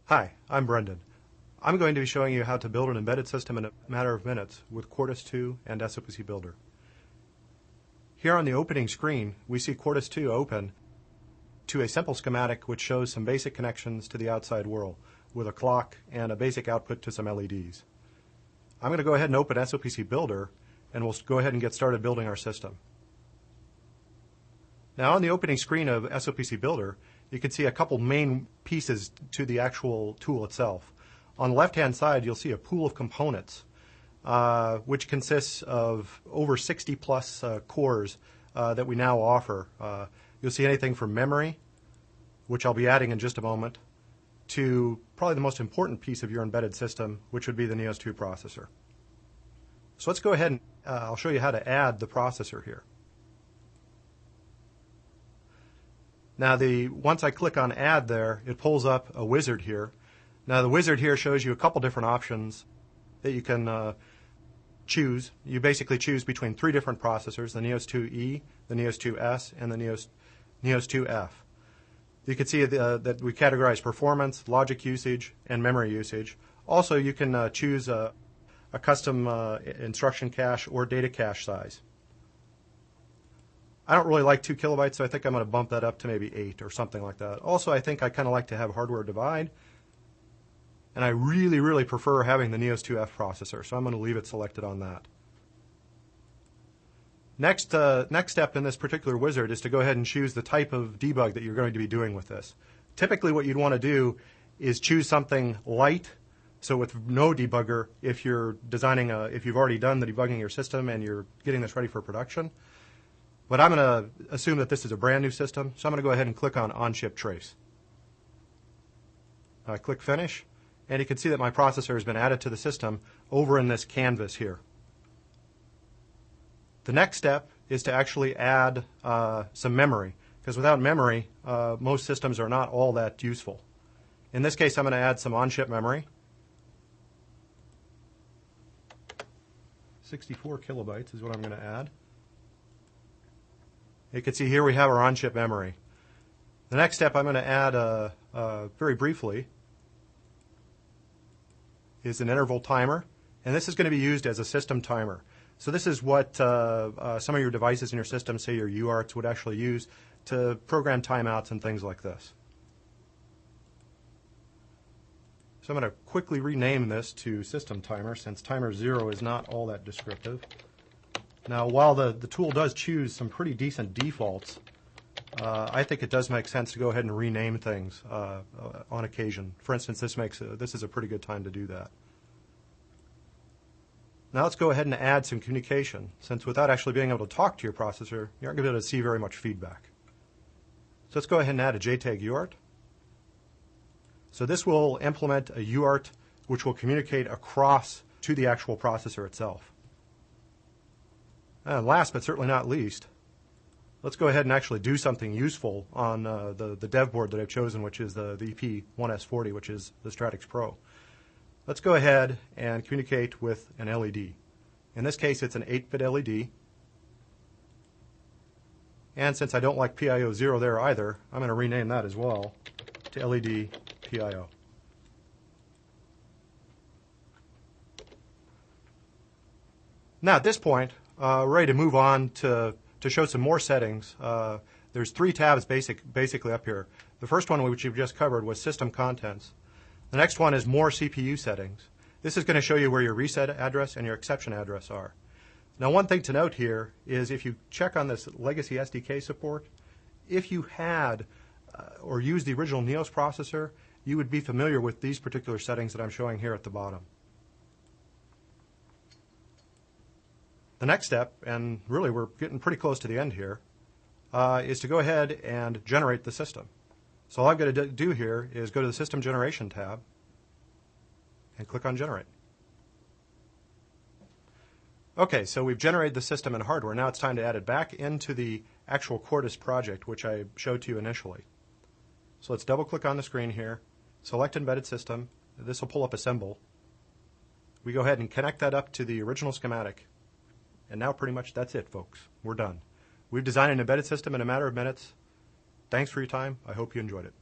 Hi, I'm Brendan. I'm going to be showing you how to build an embedded system in a matter of minutes with Cortis 2 and SOPC Builder. Here on the opening screen, we see Cortis 2 open to a simple schematic which shows some basic connections to the outside world with a clock and a basic output to some LEDs. I'm going to go ahead and open SOPC Builder and we'll go ahead and get started building our system. Now on the opening screen of SOPC Builder, you can see a couple main pieces to the actual tool itself. On the left-hand side, you'll see a pool of components, which consists of over 60 plus cores that we now offer. You'll see anything from memory, which I'll be adding in just a moment, to probably the most important piece of your embedded system, which would be the NIOS 2 processor. So let's go ahead and I'll show you how to add the processor here. Now once I click on Add there, it pulls up a wizard here. Now the wizard here shows you a couple different options that you can choose. You basically choose between three different processors, the NIOS 2E, the NIOS 2S, and the NIOS 2F. You can see that we categorize performance, logic usage, and memory usage. Also, you can choose a custom instruction cache or data cache size. I don't really like 2 kilobytes, so I think I'm going to bump that up to maybe 8 or something like that. Also, I think I kind of like to have hardware divide, and I really prefer having the NIOS 2F processor, so I'm going to leave it selected on that. Next step in this particular wizard is to go ahead and choose the type of debug that you're going to be doing with this. Typically what you'd want to do is choose something light, so with no debugger if you're designing if you've already done the debugging of your system and you're getting this ready for production. But I'm going to assume that this is a brand new system, so I'm going to go ahead and click on Chip Trace. I click Finish, and you can see that my processor has been added to the system over in this canvas here. The next step is to actually add some memory, because without memory, most systems are not all that useful. In this case, I'm going to add some on-chip memory. 64 kilobytes is what I'm going to add. You can see here we have our on-chip memory. The next step I'm going to add very briefly is an interval timer, and this is going to be used as a system timer. So this is what some of your devices in your system, say your UARTs, would actually use to program timeouts and things like this. So I'm going to quickly rename this to system timer, since timer 0 is not all that descriptive. Now, while the tool does choose some pretty decent defaults, I think it does make sense to go ahead and rename things on occasion. For instance, this is a pretty good time to do that. Now let's go ahead and add some communication, since without actually being able to talk to your processor, you aren't going to be able to see very much feedback. So let's go ahead and add a JTAG UART. So this will implement a UART which will communicate across to the actual processor itself. And last but certainly not least, let's go ahead and actually do something useful on the dev board that I've chosen, which is the EP1S40, which is the Stratix Pro. Let's go ahead and communicate with an LED. In this case, it's an 8-bit LED. And since I don't like PIO 0 there either, I'm going to rename that as well to LED PIO. Now at this point, we're ready to move on to show some more settings. There's 3 tabs basically up here. The first one, which you've just covered, was System Contents. The next one is More CPU Settings. This is going to show you where your reset address and your exception address are. Now one thing to note here is if you check on this Legacy SDK support, if you had or used the original NIOS processor, you would be familiar with these particular settings that I'm showing here at the bottom. The next step, and really we're getting pretty close to the end here, is to go ahead and generate the system. So all I've got to do here is go to the System Generation tab and click on Generate. Okay, so we've generated the system and hardware. Now it's time to add it back into the actual Cortis project, which I showed to you initially. So let's double click on the screen here, select Embedded System. This will pull up Assemble. We go ahead and connect that up to the original schematic. And now pretty much that's it, folks. We're done. We've designed an embedded system in a matter of minutes. Thanks for your time. I hope you enjoyed it.